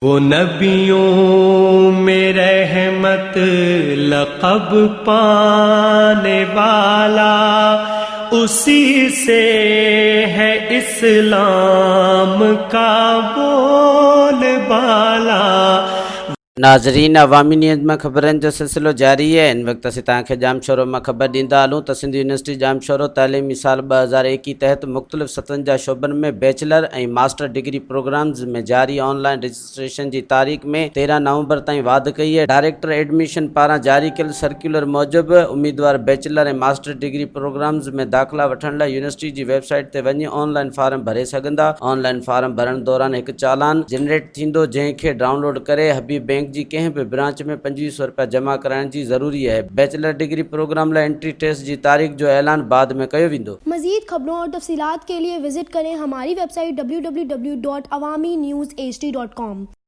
वो नबियों में रहमत लक़ब पाने वाला, उसी से है इस्लाम का बोलबाला। नाज़रीन, अवामी न्यूज़ में ख़बरनि जो सिलसिलो जारी है। इन वक्त असीं तव्हांखे जामशोरो में ख़बर ॾींदा हलूं त सिंध यूनिवर्सिटी जामशोरो तइलीमी साल 2021 तहत मुख़्तलिफ़ सतहनि जा शोबनि में बैचलर ऐं मास्टर डिग्री प्रोग्राम्स में जारी ऑनलाइन रजिस्ट्रेशन की तारीख़ में 13 नवंबर ताईं वाध कई है। डायरेक्टर एडमिशन पारां जारी कयल सर्कुलर मूजिब उम्मीदवार बैचलर ऐं मास्टर डिग्री प्रोग्राम्स में दाख़िला वठण लाइ यूनिवर्सिटी की वेबसाइट ते वञी ऑनलाइन फार्म भरे सघंदा। ऑनलाइन फार्म भरण दौरान एक चालान जनरेट थींदो, जंहिंखे डाउनलोड करे हबीब बैंक जी कंहिं भी ब्रांच में 2500 रुपया जमा कराइण जी ज़रूरी है। बैचलर डिग्री प्रोग्राम लाइ एंट्री टेस्ट की तारीख़ जो ऐलान बाद में कयो वेंदो। मज़ीद खबरों और तफसीलात के लिए विजिट करें हमारी वेबसाइट www.awamiNewsHD.com।